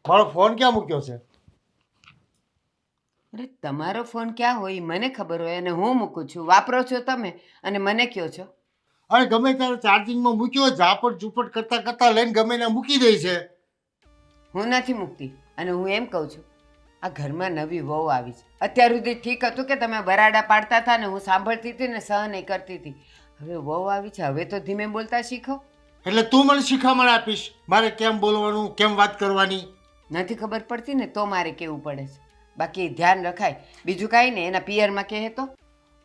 મારો ફોન ક્યાં મૂક્યો છે? અરે તમારો ફોન ક્યાં હોય ઈ મને ખબર હોય અને હું મૂકું છું, વાપરો છો તમે અને મને કયો છો. અરે ગમે ત્યારે ચાર્જિંગમાં મૂક્યો, ઝાપટ ઝૂપટ કરતા કરતા લઈને ગમે ને મૂકી દે છે. હું નથી મૂકતી અને હું એમ કહું છું આ ઘરમાં નવી વહુ આવી છે. અત્યાર સુધી ઠીક હતું કે તમે બરાડા પાડતા હતા ને હું સાંભળતી હતી ને સહન એ કરતી હતી. હવે વહુ આવી છે, હવે તો ધીમે બોલતા શીખો. એટલે તું મને શિખામણ આપીશ મારે કેમ બોલવાનું, કેમ વાત કરવાની? નથી ખબર પડતી ને તો મારે કેવું પડે છે. બાકી ધ્યાન રખાય, બીજું કાંઈ ને એના પિયરમાં કહે તો.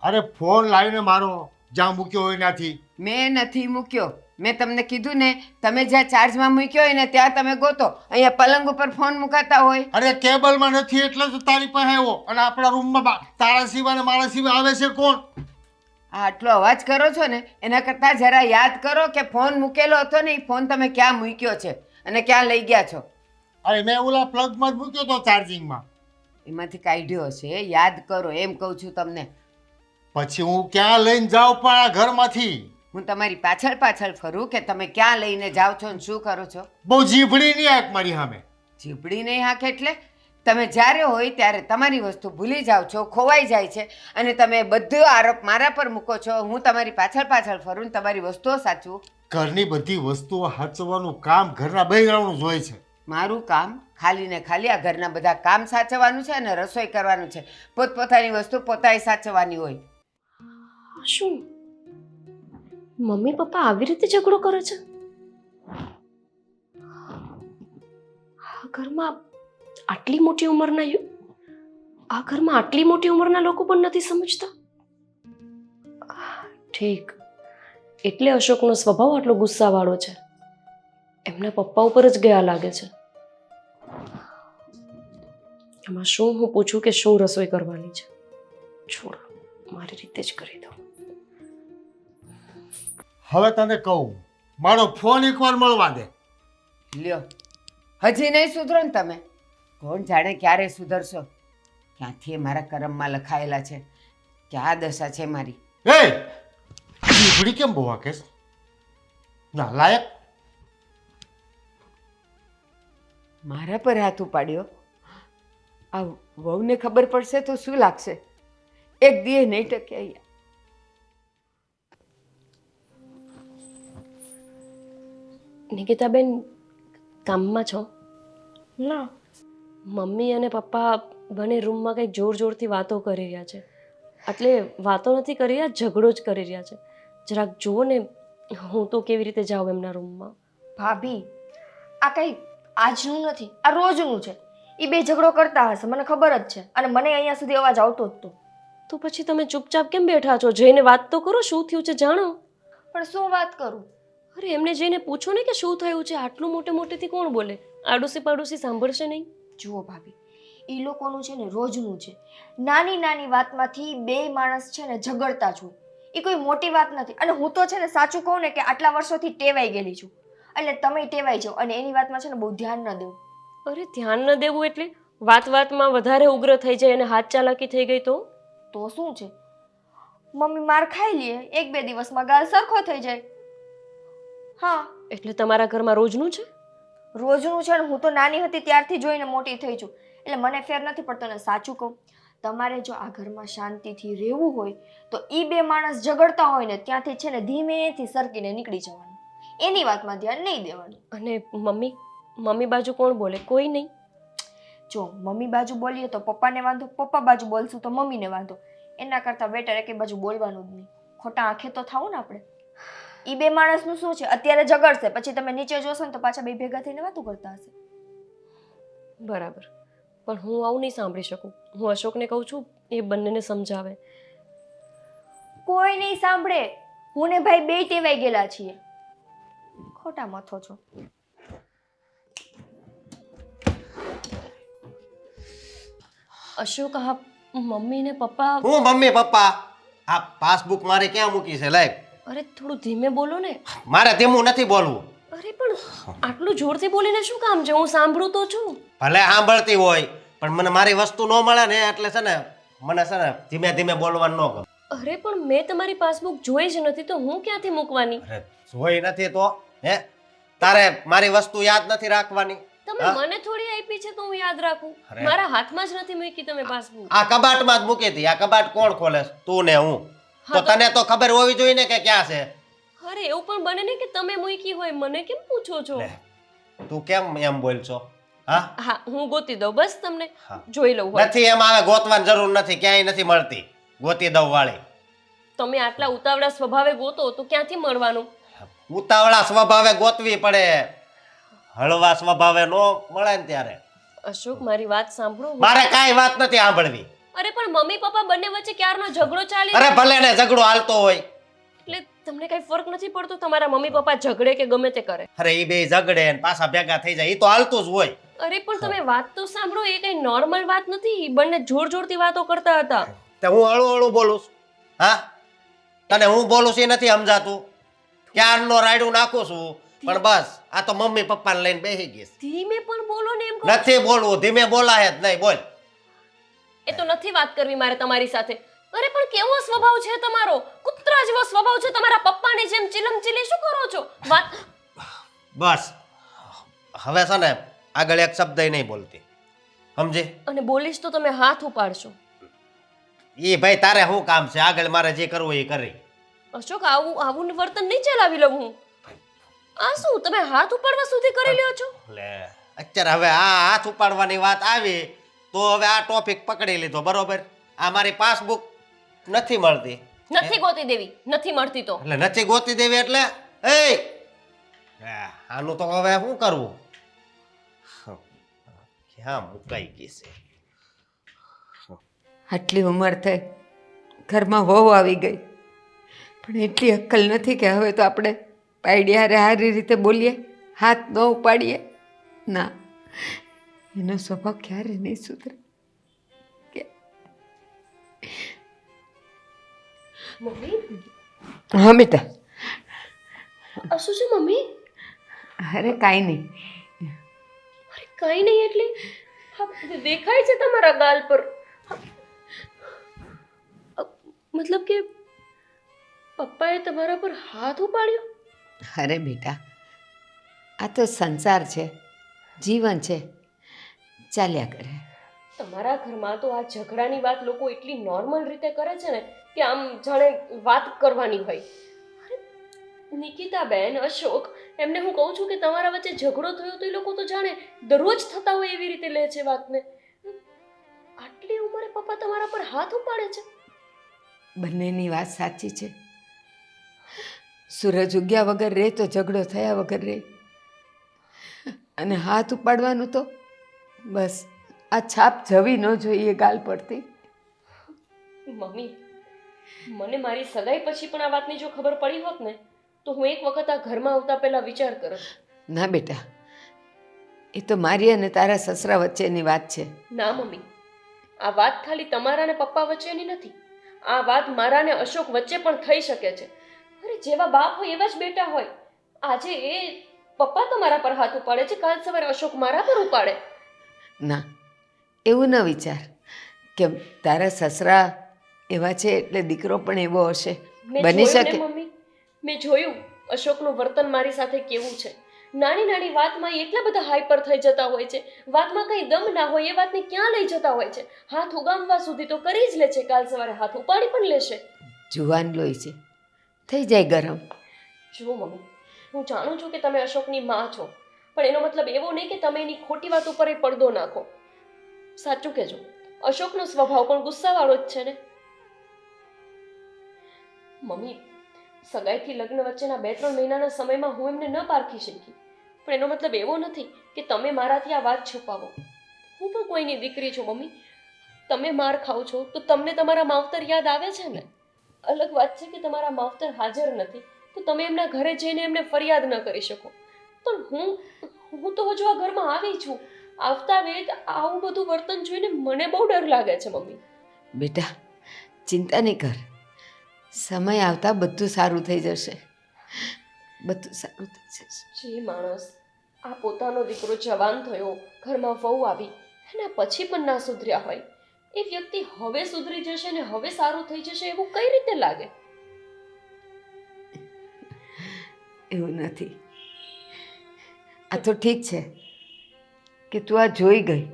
અરે ફોન લાવીને મારો જ્યાં મૂક્યો હોય ત્યાંથી. મેં નથી મૂક્યો, મેં તમને કીધું ને તમે જ્યાં ચાર્જમાં મૂક્યો હોય ને ત્યાં તમે ગોતો. અહીંયા પલંગ ઉપર ફોન મુકાતા હોય. અરે કેબલમાં નથી એટલે તો તારી પાસે આવ્યો. અને આપણા રૂમમાં તારા સિવાય ને મારા સિવાય આવે છે કોણ? આ આટલો અવાજ કરો છો ને એના કરતાં જરા યાદ કરો કે ફોન મૂકેલો હતો ને એ ફોન તમે ક્યાં મૂક્યો છે અને ક્યાં લઈ ગયા છો. અરે મેં ઓલા પ્લગમાં જ મૂક્યો તો ચાર્જિંગમાં. એમાંથી કાઢ્યો હશે, યાદ કરો એમ કહું છું તમને. પછી હું ક્યાં લઈને જાઉં પણ આ ઘરમાંથી? હું તમારી પાછળ પાછળ ફરું કે તમે ક્યાં લઈને જાઓ છો ને શું કરો છો. બહુ જીભડી નહીં આંખ મારી સામે. જીભડી નહીં હાક એટલે તમે જ્યારે હોય ત્યારે તમારી વસ્તુ ભૂલી જાઓ છો, ખોવાઈ જાય છે અને તમે બધો આરોપ મારા પર મૂકો છો. હું તમારી પાછળ પાછળ ફરું ને તમારી વસ્તુઓ સાચવું. ઘરની બધી વસ્તુઓ સાચવવાનું કામ ઘરના બૈરાનું જ હોય છે. મારું કામ ખાલી ને ખાલી આ ઘરના બધા કામ સાચવવાનું છે અને રસોઈ કરવાનું છે. પોતપોતાની વસ્તુ પોતાએ સાચવવાની હોય. શું મમ્મી પપ્પા આવી રીતે ઝઘડો કરે છે? આ ઘરમાં આટલી મોટી ઉંમરના લોકો પણ નથી સમજતા. ઠીક, એટલે અશોકનો સ્વભાવ આટલો ગુસ્સાવાળો છે. એમના પપ્પા ઉપર જ ગયા લાગે છે. એમાં શું હું પૂછું કે શું રસોઈ કરવાની છે? છોડ, મારી રીતે જ કરી દઉં. હવે તને કહું, મારો ફોન એકવાર મળવા દે. લ્યો, હજી નહીં સુધરો ને તમે? કોણ જાણે ક્યારે સુધરશો? ક્યાંથી એ મારા કરમમાં લખાયેલા છે કે આ દશા છે મારી. એ જીભડી કેમ બહુ વાકેશ? ના લાયક. મારા પર હાથ ઉપાડ્યો. આ વહુને ખબર પડશે તો શું લાગશે? એક દીએ નહીં ટકે અહીંયા. નિકિતાબેન કામમાં છો? ના, મમ્મી અને પપ્પા બંને રૂમમાં કંઈક જોરથી વાતો કરી રહ્યા છે. એટલે વાતો નથી કરી રહ્યા, ઝઘડો જ કરી રહ્યા છે. જરાક જુઓ ને, હું તો કેવી રીતે જાઉં એમના રૂમમાં? ભાભી, આ કંઈ આજનું નથી, આ રોજનું છે. એ બે ઝઘડો કરતા હશે, મને ખબર જ છે. અને મને અહીંયા સુધી અવાજ આવતો જ તો. તો પછી તમે ચૂપચાપ કેમ બેઠા છો? જઈને વાત તો કરો, શું થયું છે જાણો. પણ શું વાત કરું? અરે એમને જઈને પૂછો ને કે શું થયું છે. આટલું મોટેથી કોણ બોલે? આડોશી પાડોશી સાંભળશે નહીં. જુઓ ભાભી, એ લોકોનું છે ને રોજનું છે. નાની નાની વાતમાંથી બે માણસ છે ને ઝઘડતા જ હોય. એ કોઈ મોટી વાત નથી. અને હું તો છે ને સાચું કહું ને કે આટલા વર્ષોથી ટેવાઈ ગયેલી છું. એટલે તમે ટેવાઈ જાઓ અને એની વાતમાં છે ને બહુ ધ્યાન ન દેવું. અરે ધ્યાન ન દેવું એટલે વાતમાં વધારે ઉગ્ર થઈ જાય અને હાથ ચાલાકી થઈ ગઈ તો શું છે? મમ્મી માર ખાઈ લે, એક બે દિવસમાં ગાલ સરખો થઈ જાય. હા, એટલે તમારા ઘરમાં રોજનું છે? રોજનું છે ને. હું તો નાની હતી ત્યારથી જોઈને મોટી થઈ છું. એટલે મને ફેર નથી પડતો. ને સાચું કહું, તમારે જો આ ઘરમાં શાંતિથી રહેવું હોય તો એ બે માણસ ઝઘડતા હોય ને ત્યાંથી છે ને ધીમેથી સરકીને નીકળી જવાનું. એની વાતમાં ધ્યાન નહીં દેવાનું. અને મમ્મી બાજુ કોણ બોલે? કોઈ નહીં. જો મમ્મી બાજુ બોલીએ તો પપ્પાને વાંધો, પપ્પા બાજુ બોલશું તો મમ્મીને વાંધો. એના કરતાં બેટર એક બાજુ બોલવાનું જ નહીં. ખોટા આંખે તો થાવું ને આપણે. એ બે માણસનું શું છે, અત્યારે ઝઘડશે, પછી તમે નીચે જોશો ને તો પાછા બે ભેગા થઈને વાતો કરતા હશે. બરાબર, પણ હું આવું નહીં સાંભળી શકું. હું અશોકને કહું છું એ બંનેને સમજાવે. કોઈ નહીં સાંભળે. હું ને ભાઈ બે ટેવાઈ ગયેલા છીએ. ખોટા મથો છો. અશોક, આ મમ્મી ને પપ્પા. હું મમ્મી પપ્પા? આ પાસબુક મારે ક્યાં મૂકી છે? લાઈક. અરે થોડું ધીમે બોલો ને. મારે ધીમું નથી બોલવું. અરે પણ આટલું જોરથી બોલીને શું કામ છે? હું સાંભળું તો છું. ભલે સાંભળતી હોય પણ મને મારી વસ્તુ ન મળે ને એટલે છે ને મને છે ને ધીમે ધીમે બોલવાનું ન ગમે. અરે પણ મેં તમારી પાસબુક જોઈ જ નથી તો હું ક્યાંથી મૂકવાની? અરે જોઈ નથી તો હે? તારે મારી વસ્તુ યાદ નથી રાખવાની? તમે હા? મને થોડી આપી છે તો હું યાદ રાખું. અરે. મારા હાથમાં જ નથી મૂકી તમે પાસબુક. આ કબાટમાં જ મૂકી હતી. આ કબાટ કોણ ખોલે છે? તું ને હું. તો હા, તો- તને તો ખબર હોવી જોઈએ ને કે ક્યાં છે. અરે એવું પણ બને ને કે તમે મૂકી હોય, મને કેમ પૂછો છો? લે, તું કેમ એમ બોલ છો? હા હા, હું ગોતી દઉં બસ તમને. હા. જોઈ લઉં હોય. નથી એમ આવે ગોતવાની જરૂર નથી, ક્યાંય નથી મળતી ગોતી દઉં વાળી. તમે આટલા ઉતાવળા સ્વભાવે ગોતો તો ક્યાંથી મળવાનું? ઉતાવળા સ્વભાવે ગોતવી પડે, હળવા સ્વભાવે નો મળે ને ત્યારે. અશોક, મારી વાત સાંભળો. મારે કાંઈ વાત નથી સાંભળવી. અરે પણ મમ્મી પપ્પા બંને વચ્ચે ક્યારનો ઝઘડો ચાલી અરે રહ્યો ભલે ને ઝઘડો હાલતો હોય. એટલે તમને કઈ ફરક નથી પડતો તમારા મમ્મી પપ્પા ઝઘડે કે ગમે તે કરે? અરે એ બે ઝઘડે ને પાછા ભેગા થઈ જાય, એ તો હાલતું જ હોય. અરે પણ તમે વાત તો સાંભળો, એ કઈ નોર્મલ વાત નથી. બંને જોર જોરથી વાતો કરતા હતા. તે હું હળું હળું બોલું છું. હા, તને હું બોલું છું એ નથી સમજાતું? ક્યારનો રાયડું નાખું છું, પણ બસ આ તો મમ્મી પપ્પાને લઈને બેસી ગઈ છે. ધીમે પણ બોલો ને એમ કહું. નથી બોલવું, ધીમે બોલાય જ નહીં. બોલ. એ તો નથી વાત કરવી મારે તમારી સાથે. અરે પણ કેવો સ્વભાવ છે તમારો? કૂતરા જેવો સ્વભાવ છે તમારા પપ્પાની જેમ. ચીલમચીલી શું કરો છો? વાત બસ હવે છે ને આગળ એક શબ્દ નહીં બોલતી, સમજી? અને બોલીશ તો તમે હાથ ઉપાડશો. એ ભાઈ તારે શું કામ છે? આગળ મારે જે કરવું એ કરી. અશોક, આવું વર્તન નહીં ચલાવી લઉં હું. આ શું તમે હાથ ઉપાડવા સુધી કરી લ્યો છો? લે, અત્યારે હવે આ હાથ ઉપાડવાની વાત આવી તો હવે આ ટોપિક પકડી લીધો, બરોબર? આ મારી પાસબુક નથી મળતી. નથી ગોતી દેવી, નથી મળતી તો. એટલે નથી ગોતી દેવી એટલે એ આનું તો હવે શું કરવું? ક્યાં મુકાઈ ગઈ છે? આટલી ઉંમર થઈ, ઘરમાં વહુ આવી ગઈ, પણ એટલી અક્કલ નથી કે હવે તો આપણે પાયડિયારે સારી રીતે બોલીએ, હાથ ન ઉપાડીએ. ના, એનો સ્વભાવ ક્યારે નહીં સુધરે. મમ્મી, હા બેટા. આ શું છે મમ્મી? અરે કાંઈ નહીં. અરે કઈ નહીં એટલે હા, દેખાય છે તમારા ગાલ પર. મતલબ કે પપ્પાએ તમારા પર હાથ ઉપાડ્યો? અરે બેટા, આ તો સંસાર છે, જીવન છે, ચાલ્યા કરે. તમારા ઘરમાં તો આ ઝઘડાની વાત લોકો એટલી નોર્મલ રીતે કરે છે ને કે આમ જાણે વાત કરવાની હોય. અરે નિકિતાબેન, અશોક, એમને હું કહું છું કે તમારા વચ્ચે ઝઘડો થયો તો એ લોકો તો જાણે દરરોજ થતા હોય એવી રીતે લે છે વાતને. આટલી ઉંમરે પપ્પા તમારા પર હાથ ઉપાડે છે? બંનેની વાત સાચી છે. સૂરજ ઉગ્યા વગર રહે તો ઝઘડો થયા વગર રહે, અને હાથ ઉપાડવાનું તો બસ આ છાપ જવી ન જોઈએ ગાલ પડતી. મમ્મી, મને મારી સગાઈ પછી પણ આ વાતની જો ખબર પડી હોત ને તો હું એક વખત આ ઘરમાં આવતા પહેલા વિચાર કરત. ના બેટા, એ તો મારી અને તારા સસરા વચ્ચેની વાત છે. ના મમ્મી, આ વાત ખાલી તમારા ને પપ્પા વચ્ચેની નથી. આ વાત મારા ને અશોક વચ્ચે પણ થઈ શકે છે. અરે જેવા બાપ હોય એવા જ બેટા હોય. આજે એ પપ્પા તમારા પર હાથ ઉપાડે છે, કાલ સવારે અશોક મારા પર ઉપાડે. ના, એવું ન વિચાર કે તારા સસરા એવા છે એટલે દીકરો પણ એવો હશે. મેં બની જોયું ને શકે. મમ્મી, મેં જોયું અશોકનું વર્તન મારી સાથે કેવું છે. નાની નાની વાતમાં એ એટલા બધા હાઈપર થઈ જતા હોય છે. વાતમાં કંઈ દમ ના હોય એ વાતને ક્યાં લઈ જતા હોય છે. હાથ ઉગામવા સુધી તો કરી જ લે છે, કાલ સવારે હાથ ઉપાડી પણ લેશે. જુવાન લોહી છે, થઈ જાય ગરમ. જુઓ મમ્મી, હું જાણું છું કે તમે અશોકની માં છો, પણ એનો મતલબ એવો નહીં કે તમે એની ખોટી વાત ઉપર એ પડદો નાખો. સાચું કહેજો, અશોકનો સ્વભાવ પણ ગુસ્સાવાળો જ છે ને. મમ્મી, સગાઈથી લગ્ન વચ્ચેના 2-3 મહિનાના સમયમાં હું એમને ન પારખી શકી, પણ એનો મતલબ એવો નથી કે તમે મારાથી આ વાત છુપાવો. હું પણ કોઈની દીકરી છું મમ્મી. તમે માર ખાઓ છો તો તમને તમારા માવતર યાદ આવે છે ને. અલગ વાત છે કે તમારા માવતર હાજર નથી તો તમે એમના ઘરે જઈને એમને ફરિયાદ ન કરી શકો, પણ હું તો હજુ આ ઘરમાં આવી છું. આવતા વેત આવું બધું વર્તન જોઈને મને બહુ ડર લાગે છે મમ્મી. બેટા, ચિંતા નહીં કર, સમય આવતા બધું સારું થઈ જશે. બધું સારું થઈ જશે. જે માણસ આ પોતાનો દીકરો જવાન થયો, ઘરમાં વહુ આવી, એના પછી પણ ના સુધર્યા હોય, એ વ્યક્તિ હવે સુધરી જશે ને હવે સારું થઈ જશે એવું કઈ રીતે લાગે? એવું નથી. આ તો ઠીક છે, કે તું આ જોઈ ગઈ.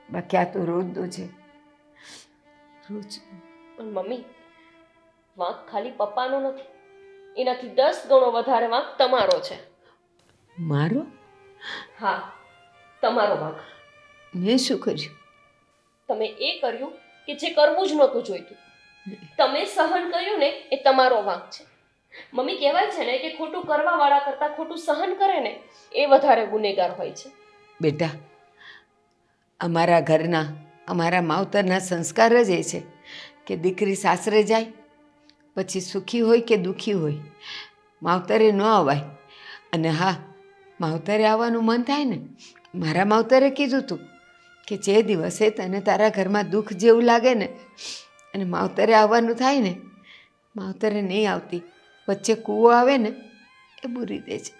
બાકી આ તો રોજનું છે, રોજ. પણ મમ્મી, વાંક ખાલી પપ્પાનો નથી, એનાથી 10 ગણો વધારે વાંક તમારો છે. મારો? હા, તમારો વાંક. મેં શું કર્યું? તમે એ કર્યું કે જે કરવું જ નહોતું જોઈતું. તમે સહન કર્યું ને એ તમારો વાંક છે. મમ્મી, કહેવાય છે ને કે ખોટું કરવા વાળા કરતાં ખોટું સહન કરે ને એ વધારે ગુનેગાર હોય છે. બેટા, અમારા ઘરના, અમારા માવતરના સંસ્કાર જ એ છે કે દીકરી સાસરે જાય પછી સુખી હોય કે દુઃખી હોય માવતરે ન અવાય. અને હા, માવતરે આવવાનું મન થાય ને, મારા માવતરે કીધું હતું કે જે દિવસે તને તારા ઘરમાં દુઃખ જેવું લાગે ને અને માવતરે આવવાનું થાય ને, માવતરે નહીં આવતી, વચ્ચે કૂવો આવે ને એ બુરી દે છે.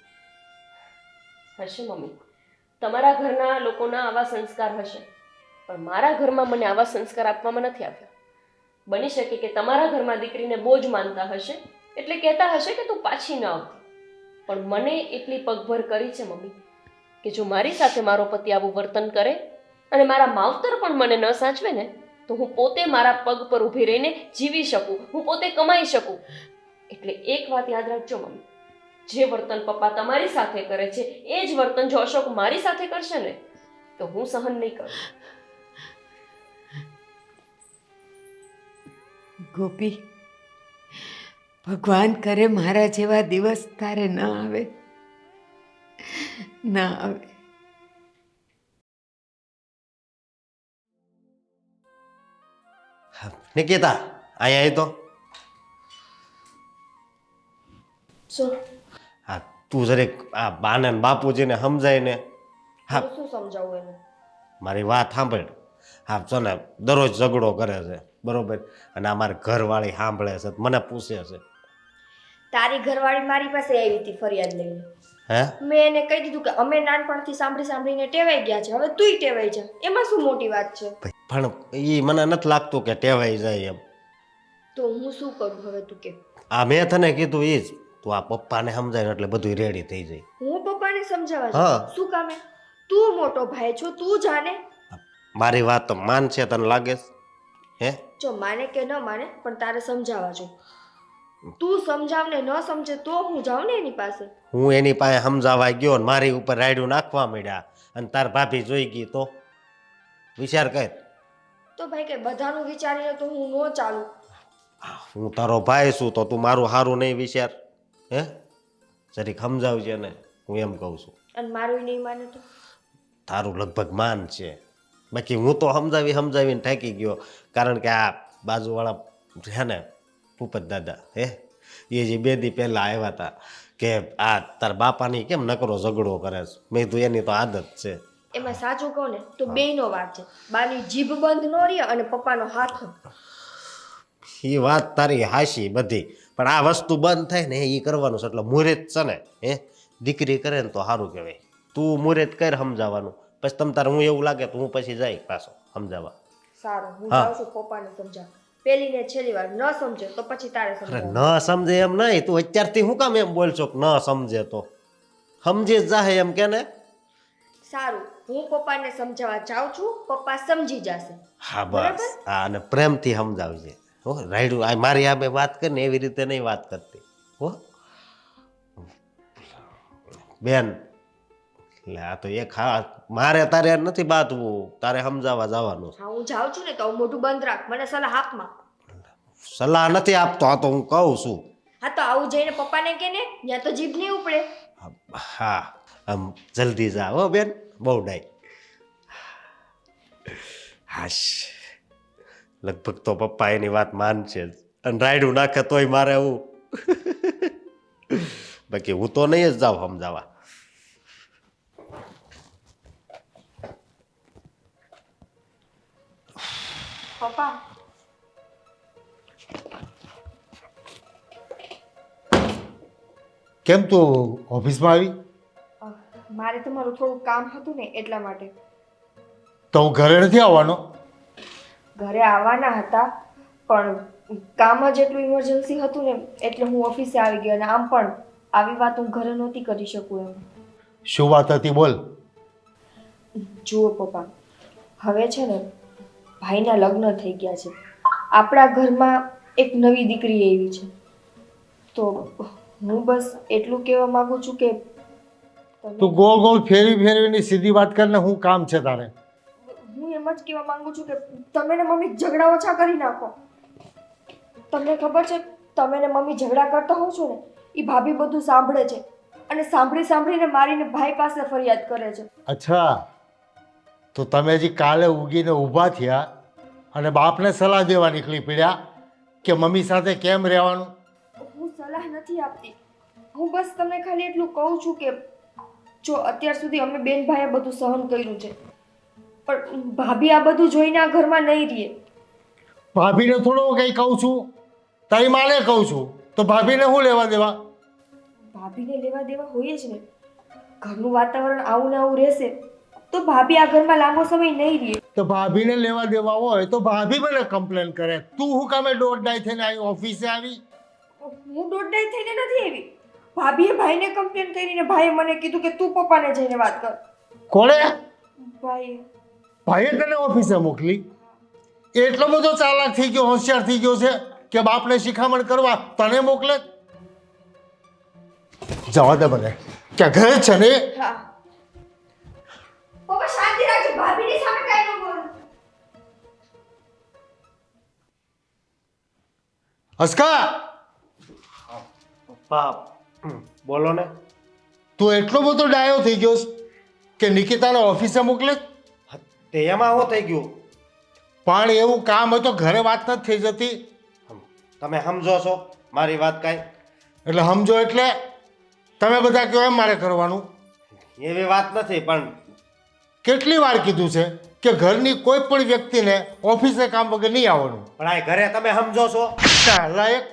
હશે મમ્મી, તમારા ઘરના લોકોના આવા સંસ્કાર હશે, પણ મારા ઘરમાં મને આવા સંસ્કાર આપવામાં નથી આવ્યા. બની શકે કે તમારા ઘરમાં દીકરીને બોજ માનતા હશે એટલે કહેતા હશે કે તું પાછી ન આવતી. પણ મને એટલી પગભર કરી છે મમ્મી કે જો મારી સાથે મારો પતિ આવું વર્તન કરે અને મારા માવતર પણ મને ન સાચવે ને તો હું પોતે મારા પગ પર ઊભી રહીને જીવી શકું, હું પોતે કમાઈ શકું. એટલે એક વાત યાદ રાખજો મમ્મી, જે વર્તન પપ્પા તમારી સાથે કરે છે એ જ વર્તન જો અશોક મારી સાથે કરશે ને તો હું સહન નહીં કરું. ગોપી, ભગવાન કરે મારા જેવા દિવસ તારે ન આવે, ન આવે. નિકિતા, અહીંયા આવી તો. શું હા, તું જરીક આ બાને ને બાપુજીને સમજાય ને. હા, હું શું સમજાવું એને? મારી વાત સાંભળ. હા, જો ને દરરોજ ઝઘડો કરે છે, બરોબર, અને આ મારી ઘરવાળી સાંભળે છે, મને પૂછે છે. તારી ઘરવાળી મારી પાસે આવી હતી ફરિયાદ લઈને. હે? મેં એને કહી દીધું કે અમે નાનપણથી સાંભળી સાંભળીને ટેવાઈ ગયા છે, હવે તુંય ટેવાઈ જા. એમાં શું મોટી વાત છે? પણ એ મને નથી લાગતું કે ટેવાઈ જાય એમ. તો હું શું કરું હવે, તું કે? આ મેં તને કીધું એ જ, તું આ પપ્પાને સમજાય એટલે બધું રેડી થઈ જાય. હું પપ્પાને સમજાવવા હા. જાઉં? શું કામે? તું મોટો ભાઈ છો, તું જાને. મારી વાત તો માનશે, તને લાગે છે? હે? જો માને કે ન માને પણ તારે સમજાવવા જો. તું સમજાવને ન સમજે તો હું જાઉં ને એની પાસે. હું એની પાસે સમજાવવા ગયો ને મારી ઉપર રાયડું નાખવા માંડ્યા અને તાર ભાભી જોઈ ગઈ તો વિચાર કર. તો ભાઈ કે બધાનું વિચારીને તો હું ન ચાલું. હું તારો ભાઈ છું તો તું મારું સારું નહીં વિચાર. હે? જરીક સમજાવજે ને, હું એમ કહું છું. અને મારું નહીં માને તો? તારું લગભગ માન છે, બાકી હું તો સમજાવીને થાકી ગયો. કારણ કે આ બાજુવાળા છે ને ભૂપત દાદા, હે, એ જે 2 દી પહેલા આવ્યા હતા કે આ તાર બાપાની કેમ નકરો ઝઘડો કરે છે. મેં કીધું એની તો આદત છે. એમાં સાચું કહું ને તો બેયનો વાત છે. બાની જીભ બંધ ન રહે અને પપ્પાનો હાથ. એ વાત તારી હાશી બધી, પણ આ વસ્તુ બંધ થાય ને એ કરવાનું છે. એટલે મુહૂર્ત છે ને, હે, દીકરી કરે ને તો સારું કહેવાય. તું મુહૂર્ત કર સમજાવવાનું, પછી તમ તારે હું એવું લાગે તો હું પછી જાય પાછો સમજાવવા. સારું, હું હા. જાઉં છું પપ્પાને સમજાવ. પેલી ને છેલ્લી વાર ન સમજે તો પછી તારે અરે સમજાવ. ન સમજે એમ નહીં, તું અત્યારથી હું કામ એમ બોલશો કે ન સમજે તો સમજી જ જાહે એમ કે ને. સારું, હું પપ્પાને સમજાવવા જાઉં છું, પપ્પા સમજી જશે. હા બરાબર? બસ, હા, અને પ્રેમથી સમજાવજે. હો, રાયડું આ મારી આમે વાત કરીને એવી રીતે નહીં વાત કરતી. હો બેન, એટલે આ તો એક હા, મારે તારે નથી બાંધવું, તારે સમજાવવા જવાનું. હા, હું જાઉં છું ને તો મોઢું બંધ રાખ, મને સલાહ આપમાં. સલાહ નથી આપતો, આ તો હું કહું છું. હા તો આવું જઈને પપ્પાને કે ને, ત્યાં તો જીભ નહીં ઉપડે. હા, આમ જલ્દી જા હો બેન, બહુ ડાય. હાશ, લગભગ તો પપ્પા એની વાત માનશે જ, અને રાયડું નાખે તોય મારે હું બાકી હું તો નહીં જ જાઉં સમજાવવા. પપ્પા, કેમ તું ઓફિસમાં આવી? મારે તમારું થોડું કામ હતું ને એટલા માટે. તો હું ઘરે નથી આવવાનો? ઘરે આવવાના હતા પણ કામ જ એટલું ઇમરજન્સી હતું ને એટલે હું ઓફિસે આવી ગઈ. અને આમ પણ આવી વાત હું ઘરે નહોતી કરી શકું એમ. શું વાત હતી બોલ. જુઓ પપ્પા, હવે છે ને ભાઈના લગ્ન થઈ ગયા છે. આપણા ઘરમાં એક નવી દીકરી આવી છે. તો હું બસ એટલું કહેવા માંગુ છું કે તું ગોળ ગોળ ફેરવીની સીધી વાત કરીને હું કામ છે તારે? હું એમ જ કહેવા માંગુ છું કે તમે ને મમ્મી ઝઘડા ઓછા કરી નાખો. તમને ખબર છે, તમે ને મમ્મી ઝઘડા કરતા હો છો ને, એ ભાભી બધું સાંભળે છે અને સાંભળીને મારીને ભાઈ પાસે ફરિયાદ કરે છે. અચ્છા, તો તમે હજી કાલે ઉગીને ઊભા થયા અને બાપને સલાહ દેવા નીકળી પડ્યા કે મમ્મી સાથે કેમ રહેવાનું? હું સલાહ નથી આપતી, હું બસ તમને ખાલી એટલું કહું છું કે જો અત્યાર સુધી અમે બેન ભાઈએ બધું સહન કર્યું છે, પણ ભાભી આ બધું જોઈને આ ઘરમાં નહીં રહે. ભાભીને થોડો કંઈ કહું છું, તારી માને કહું છું, તો ભાભીને શું લેવા દેવા? ભાભીને લેવા દેવા હોય જ ને. ઘરનું વાતાવરણ આવું ને આવું રહેશે તો ભાભી આ ઘરમાં લાંબો સમય નહીં રહે. તો ભાભીને લેવા દેવા હોય તો ભાભી મને કમ્પ્લેન કરે. તું શું કામે દોઢ થઈને આવી ઓફિસે આવી? હું દોઢ થઈને નથી આવી. ભાભીએ ભાઈને કમ્પ્લેન કરીને ભાઈએ મને કીધું કે તું પપ્પાને જઈને વાત કર. કોણે? ભાઈએ તને ઓફિસે મોકલી? એટલો બધો ચાલાક થઈ ગયો, હોશિયાર થઈ ગયો છે કે બાપને શિખામણ કરવા તને મોકલે? જવા દે મને, કે ઘરે છે ને. હા પપ્પા શાંતિ રાખજો, ભાભીની સામે કાઈ ન બોલો. હસકા, પપ્પા બોલો ને. તું એટલો બધો ડાયો થઈ ગયો કે નિકિતાને ઓફિસે મોકલે? તે એમાં શું થઈ ગયું? પણ એવું કામ હોય તો ઘરે વાત નથી થઈ જતી. તમે સમજો છો મારી વાત કાંઈ? એટલે સમજો એટલે તમે બધા કહો એમ મારે કરવાનું? એવી વાત નથી, પણ કેટલી વાર કીધું છે કે ઘરની કોઈ પણ વ્યક્તિને ઓફિસે કામ વગર નહીં આવવાનું. પણ આ ઘરે તમે સમજો છો? લાયક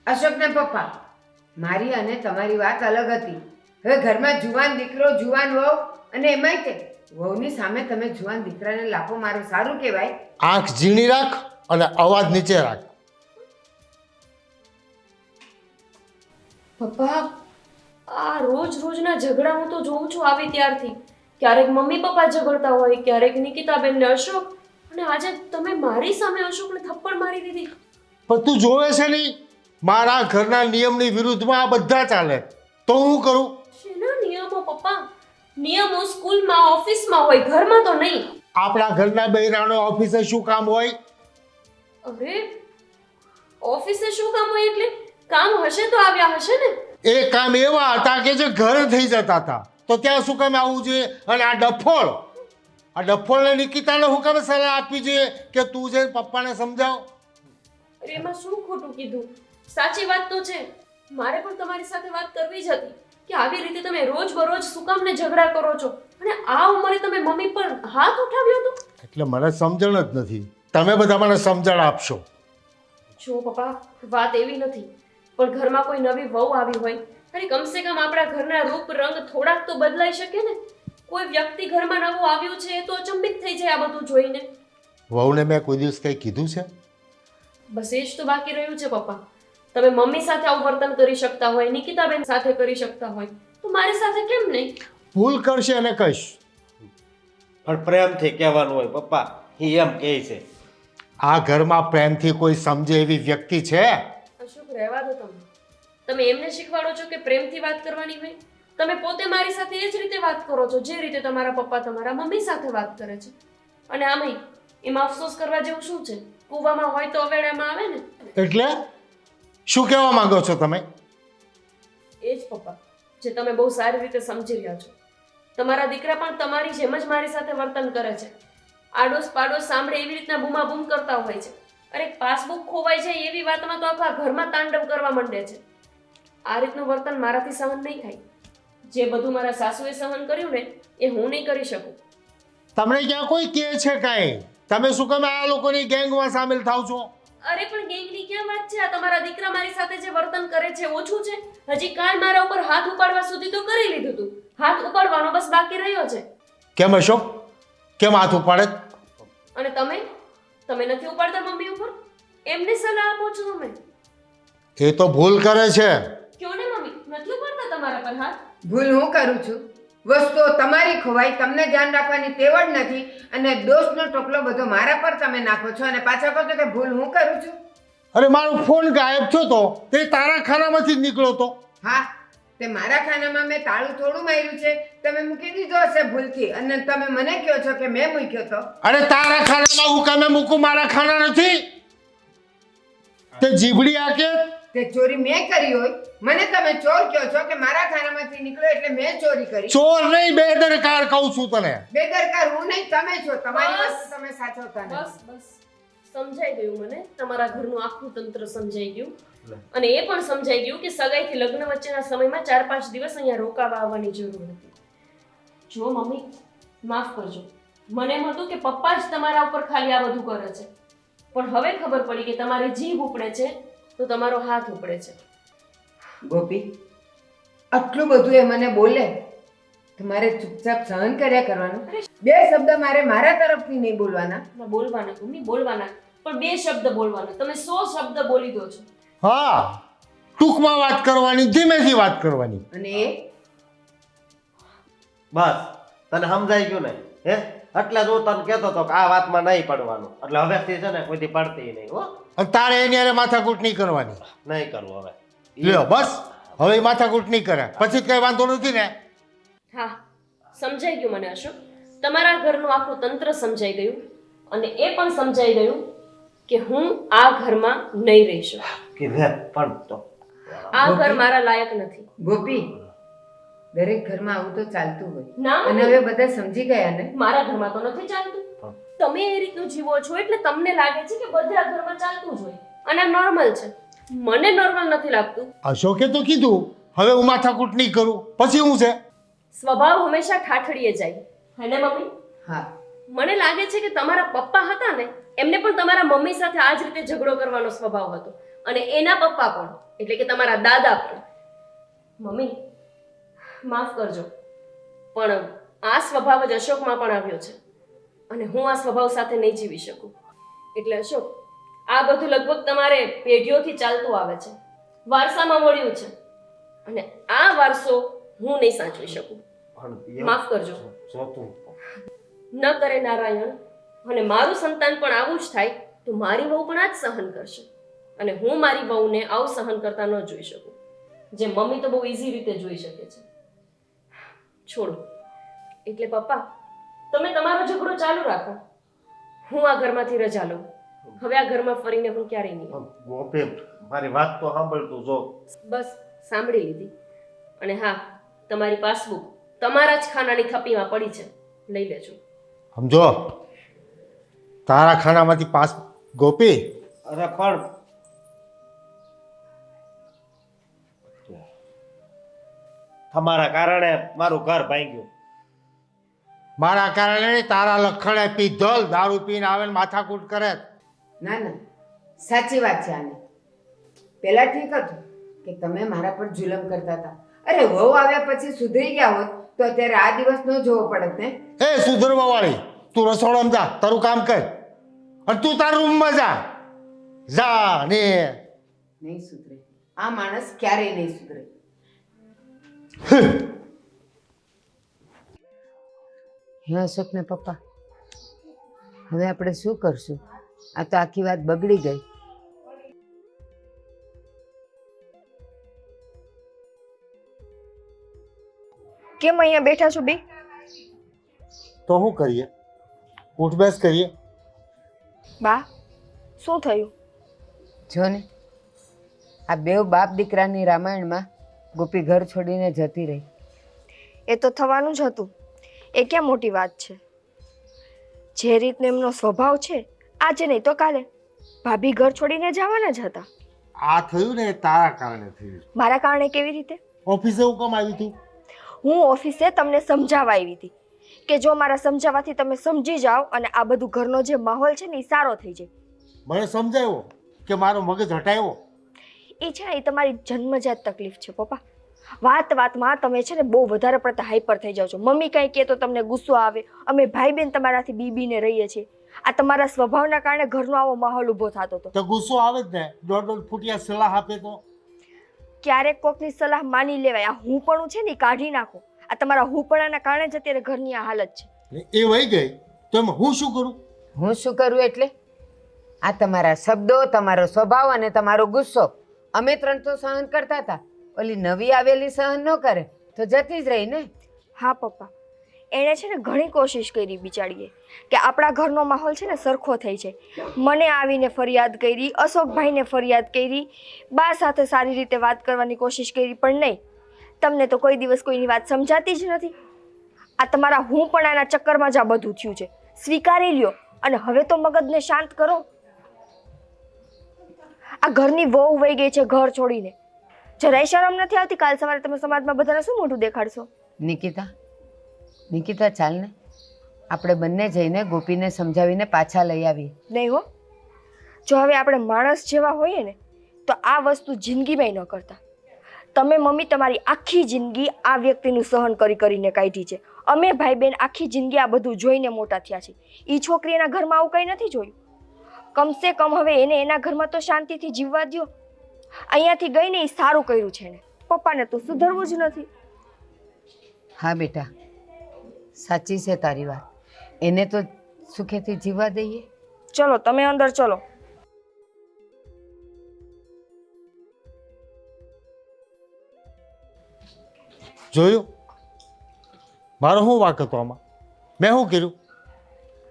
અશોકના પપ્પા, મારી અને તમારી વાત અલગ હતી. હવે ઘરમાં જુવાન દીકરો, જુવાન વહુ, અને એમાંય તે વહુની સામે તમે જુવાન દીકરાને લાફો મારો, સારું કહેવાય? આંખ ઝીણી રાખ અને અવાજ નીચે રાખ. પપ્પા, આ રોજના ઝઘડા હું તો જોઉં છું આવી ત્યારથી. ક્યારેક મમ્મી પપ્પા ઝઘડતા હોય, ક્યારેક નિકિતાબેન ને અશોક, અને આજે તમે મારી સામે અશોકને થપ્પડ મારી દીધી. પણ તું જોવે છે નહીં, મારા ઘરના નિયમની વિરુદ્ધમાં આ બધા ચાલે તો હું કરું? શેના નિયમો પપ્પા? નિયમો સ્કૂલમાં, ઓફિસમાં હોય, ઘરમાં તો નહીં. આપણા ઘરના બૈરાનો ઓફિસે શું કામ હોય? અરે ઓફિસે શું કામ હોય એટલે કામ હશે તો આવ્યા હશે ને. એ કામ એવા હતા કે જે ઘરે થઈ જતા હતા, તો ત્યાં શું કામ આવવું જોઈએ? અને આ ડફોળને નિકિતાને શું કામ સલાહ આપવી જોઈએ કે તું જઈને પપ્પાને સમજાવ? અરે એમાં શું ખોટું કીધું? સાચી વાત તો છે. મારે પણ તમારી સાથે વાત કરવી જ હતી કે આવી રીતે તમે રોજ બરોજ શું કામ ને ઝઘડા કરો છો, અને આ ઉંમરે તમે મમ્મી પર હાથ ઉઠાવ્યો હતો. એટલે મને સમજણ જ નથી. તમે બધા મને સમજણ આપશો. જો પપ્પા, વાત એવી નથી, પણ ઘરમાં કોઈ નવી વહુ આવી હોય અને કમસે કમ આપણા ઘરના રૂપ રંગ થોડાક તો બદલાઈ શકે ને. કોઈ વ્યક્તિ ઘરમાં નવું આવ્યું છે એ તો અચંબિત થઈ જાય આ બધું જોઈને. વહુને મેં કોઈ દિવસ કંઈ કીધું છે? બસ એ જ તો બાકી રહ્યું છે પપ્પા. તમે મમ્મી સાથે આવું વર્તન કરી શકતા હોય, નિકિતાબેન સાથે કરી શકતા હોય, તો મારી સાથે કેમ નહીં? ભૂલ કરશે અને કહીશ. પણ પ્રેમથી કહેવાનું હોય પપ્પા, એ એમ કહે છે. આ ઘરમાં પ્રેમથી કોઈ સમજે એવી વ્યક્તિ છે? અશોક, રહેવા દો તમે. તમે એમને શીખવાડો છો કે પ્રેમથી વાત કરવાની હોય? તમે પોતે મારી સાથે એ જ રીતે વાત કરો છો જે રીતે તમારા પપ્પા તમારા મમ્મી સાથે વાત કરે છે. અને આમાંય એમાં અફસોસ કરવા જેવું શું છે? કૂવામાં હોય તો અવેડામાં આવે ને. એટલે શું કહેવા માંગો છો તમે? એ જ પપ્પા, જે તમે બહુ સારી રીતે સમજી રહ્યા છો. તમારા દીકરા પણ તમારી જેમ જ મારી સાથે વર્તન કરે છે. આડોશ પાડોશ સાંભળે એવી રીતના બૂમાબૂમ કરતા હોય છે. અરે પાસબુક ખોવાઈ જાય એવી વાતમાં તો આખા ઘરમાં તાંડવ કરવા માંડે છે. આ રીતનું વર્તન મારાથી સહન નહીં થાય. જે બધું મારા સાસુએ સહન કર્યું ને એ હું નહીં કરી શકું. તમને ક્યાં કોઈ કહે છે કાંઈ? તમે શું કામ આ લોકોની ગેંગમાં સામેલ થાવ છો? અરે પણ ગેંગની ક્યાં વાત છે? આ તમારા દીકરા મારી સાથે જે વર્તન કરે છે ઓછું છે? હજી કાલ મારા ઉપર હાથ ઉપાડવા સુધી તો કરી લીધું તું. હાથ ઉપાડવાનો બસ બાકી રહ્યો છે. કેમ અશોક, કેમ હાથ ઉપાડે? અને તમે નથી ઉપાડતા મમ્મી ઉપર? એમને સલાહ આપો છો તમે? એ તો ભૂલ કરે છે. ક્યો ને મમ્મી, નથી ઉપાડતા તમારા પર હાથ? ભૂલ હું કરું છું. વસ્તુઓ તમારી ખોવાય, તમને ધ્યાન રાખવાની ટેવ જ નથી અને દોષનો ટોપલો બધો મારા પર તમે નાખો છો અને પાછા કહો છો કે ભૂલ હું કરું છું. અરે મારો ફોન ગાયબ થયો તો તે તારા ખાનામાંથી જ નીકળ્યો તો. હા, તે મારા ખાનામાં મેં તાળું થોડું માર્યું છે, તમે મૂકી દીધો હશે ભૂલથી અને તમે મને કહો છો કે મેં મૂક્યો તો. અરે તારા ખાનામાં હું કામે મૂકું? મારા ખાના નથી. તે જીભડી આ કે તે ચોરી મેં કરી હોય, મને તમે ચોર કહો છો કે મારા ખાનામાંથી નીકળ્યો એટલે મેં ચોરી કરી. ચોર નહીં, બેદરકાર કહું છું તને. બેદરકાર હું નહીં, તમે છો. તમારી વસ્તુ તમે સાચવતા નથી. બસ બસ સમજાઈ ગયું મને. તમારા ઘરનું આખું તંત્ર સમજાઈ ગયું અને એ પણ સમજાઈ ગયું કે સગાઈથી લગ્ન વચ્ચેના સમયમાં 4-5 દિવસ અહીંયા રોકાવા આવવાની જરૂર હતી. જો મમ્મી, માફ કરજો. મને એમ હતું કે પપ્પા જ તમારા ઉપર ખાલી આ બધું કરે છે, પણ હવે ખબર પડી કે તમારી જીભ ઉપડે છે તો તમારો હાથ ઉપડે છે. ગોપી, આટલું બધું એ મને બોલે તો મારે ચૂપચાપ સહન કર્યા કરવાનું. 2 શબ્દ મારે મારા તરફથી નહીં બોલવાના. બોલવાના મમ્મી, બોલવાના, પણ 2 શબ્દ બોલવાના. તમે 100 શબ્દ બોલી દો છો. હા, ટૂંકમાં વાત કરવાની, ધીમેથી વાત કરવાની. અને એ બસ તને સમજાઈ ગયું ને? હે, એટલે જ હું તને કહેતો હતો કે આ વાતમાં નહીં પડવાનું. એટલે હવેથી છે ને કોઈથી પડતી નહીં. હો, અને તારે એની હારે માથાકૂટ નહીં કરવાની. નહીં કરવું હવે. લ્યો બસ, હવે એ માથાકૂટ નહીં કરે પછી કઈ વાંધો નથી ને? હા, સમજાઈ ગયું મને અશોક. તમારા ઘરનું આખું તંત્ર સમજાઈ ગયું અને એ પણ સમજાઈ ગયું કે હું આ ઘરમાં નહીં રહી શકું. કે લે પણ તો આ ઘર મારા લાયક નથી. ગોપી, દરેક ઘરમાં આવું તો ચાલતું હોય ના અને હવે બધા સમજી ગયા ને. મારા ઘરમાં તો નથી ચાલતું. તમે એ રીતનું જીવો છો એટલે તમને લાગે છે કે બધા ઘરમાં ચાલતું જ હોય અને નોર્મલ છે. મને નોર્મલ નથી લાગતું. અશોકે તો કીધું હવે હું માથાકૂટ નહીં કરું, પછી હું છે સ્વભાવ હંમેશા ઠાઠડીએ જાય, હે ને મમ્મી? હા, મને લાગે છે કે તમારા પપ્પા હતા ને, એમને પણ તમારા મમ્મી સાથે આ જ રીતે ઝઘડો કરવાનો સ્વભાવ હતો અને એના પપ્પા પણ, એટલે કે તમારા દાદા પણ. મમ્મી, માફ કરજો, પણ આ સ્વભાવ જ અશોકમાં પણ આવ્યો છે અને હું આ સ્વભાવ સાથે નહીં જીવી શકું. એટલે અશોક, આ બધું લગભગ તમારે પેઢીઓથી ચાલતું આવે છે, વારસામાં મળ્યું છે અને આ વારસો હું નહીં સાચવી શકું. પણ માફ કરજો. જોતું ન કરે નારાયણ. અને મારું સંતાન પણ આવું જ થાય તો મારી વહુ પણ આ જ સહન કરશે અને હું મારી વહુને આવું સહન કરતા ન જોઈ શકું, જે મમ્મી તો બહુ ઇઝી રીતે જોઈ શકે છે. છોડો. એટલે પપ્પા, તમે તમારો ઝઘડો ચાલુ રાખો, હું આ ઘરમાંથી રજા લઉં. હવે આ ઘરમાં ફરીને હું ક્યારેય નહીં આવું. ગોપી, મારી વાત તો સાંભળતું જો. બસ સાંભળી લીધી. અને હા, તમારી પાસબુક તમારા જ ખાનાની થપ્પીમાં પડી છે, લઈ લેજો. સમજો, તારા ખાનામાંથી પાસ. ગોપી, અરે પણ તમારા કારણે મારું ઘર ભાંગ્યું. મારા કારણે તારા લખણે પીધલ દારૂ પીને આવે ને માથાકૂટ કરે. ના ના, સાચી વાત છે આની. પહેલા ઠીક હતું કે તમે મારા પર જુલમ કરતા હતા. અરે વહુ આવ્યા પછી સુધરી ગયા હોત તો અત્યારે આ દિવસ ન જોવો પડત ને. એ સુધરવા વાળી, તું રસોડામાં જા, તારું કામ કર અને તું તારા રૂમમાં જા. જા ને. નહીં સુધરે આ માણસ, ક્યારેય નહીં સુધરે. હે અશોક ને પપ્પા, હવે આપણે શું કરશું? આ તો આખી વાત બગડી ગઈ. કેમ અહીંયા બેઠા છો બે? તો શું કરીએ? ઉઠબેસ કરીએ. બા, શું થયું? જો ને, આ બેવ બાપ દીકરાની રામાયણમાં ગોપી ઘર છોડીને જતી રહી. એ તો થવાનું જ હતું. એ ક્યાં મોટી વાત છે? જે રીતનો એમનો સ્વભાવ છે, આજે નહીં તો કાલે ભાભી ઘર છોડીને જવાના જ હતા. આ થયું ને એ તારા કારણે થયું. મારા કારણે કેવી રીતે? ઓફિસે હું કામ આવી તું? હું ઓફિસે તમને સમજાવવા આવી હતી કે જો મારા સમજાવવાથી તમે સમજી જાઓ અને આ બધું ઘરનો જે માહોલ છે ને એ સારો થઈ જાય. મને સમજાયો કે મારો મગજ હટાયો. એ છે ને એ તમારી જન્મજાત તકલીફ છે પપ્પા. વાત વાતમાં તમે છે ને બહુ વધારે પડતા હાઈપર થઈ જાઓ છો. મમ્મી કાંઈ કહે તો તમને ગુસ્સો આવે, અમે ભાઈ બહેન તમારાથી બીબીને રહીએ છીએ. આ તમારા સ્વભાવના કારણે ઘરનો આવો માહોલ ઊભો થતો હતો. તો ગુસ્સો આવે જ ને. દોઢ ફૂટિયા સલાહ આપે તો ક્યારેક કોકની સલાહ માની લેવાય. આ હું પણ છે ને એ કાઢી નાખો. આ તમારા હુપણાના કારણે જ અત્યારે ઘરની આ હાલત છે. ને એ વહી ગઈ તો એમાં હું શું કરું? હું શું કરું એટલે આ તમારા શબ્દો, તમારો સ્વભાવ અને તમારો ગુસ્સો અમે 3 તો સહન કરતા હતા. ઓલી નવી આવેલી સહન ન કરે તો જતી જ રહી ને. હા પપ્પા, એણે છે ને ઘણી કોશિશ કરી બિચારીએ કે આપણા ઘરનો માહોલ છે ને સરખો થઈ જાય. મને આવીને ફરિયાદ કરી, અશોકભાઈને ફરિયાદ કરી, બા સાથે સારી રીતે વાત કરવાની કોશિશ કરી, પણ નહીં. તમને તો કોઈ દિવસ કોઈની વાત સમજાતી જ નથી. આ તમારા હું પણ આના ચક્કરમાં જ આ બધું થયું છે. સ્વીકારી લ્યો અને હવે તો મગજને શાંત કરો. આ ઘરની વહુ વહી ગઈ છે ઘર છોડીને. જરાય શરમ નથી આવતી? કાલ સવારે તમે સમાજમાં બધાને શું મોઢું દેખાડશો? નિકિતા ચાલ ને આપણે બંને જઈને ગોપીને સમજાવીને પાછા લઈ આવીએ. નહીં હો, જો હવે આપણે માણસ જેવા હોઈએ ને તો આ વસ્તુ જિંદગીમાં ન કરતા. તમે મમ્મી તમારી આખી જિંદગી આ વ્યક્તિનું સહન કરીને કાઢી છે. અમે ભાઈ બહેન આખી જિંદગી આ બધું જોઈને મોટા થયા છે. એ છોકરી એના ઘરમાં આવું કંઈ નથી જોયું. કમસે કમ હવે એને એના ઘરમાં તો શાંતિથી જીવવા દ્યો. અહીંયાથી ગઈને એ સારું કર્યું છે ને. પપ્પાને તો સુધરવું જ નથી. હા બેટા, સાચી છે તારી વાત. એને તો સુખેથી જીવવા દઈએ. ચલો તમે અંદર ચલો. જોયું મારો શું વાંક હતો આમાં? મેં શું કર્યું?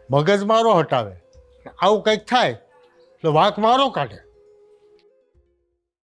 મગજ મારો હટાવે, આવું કંઈક થાય એટલે વાંક મારો કાઢે.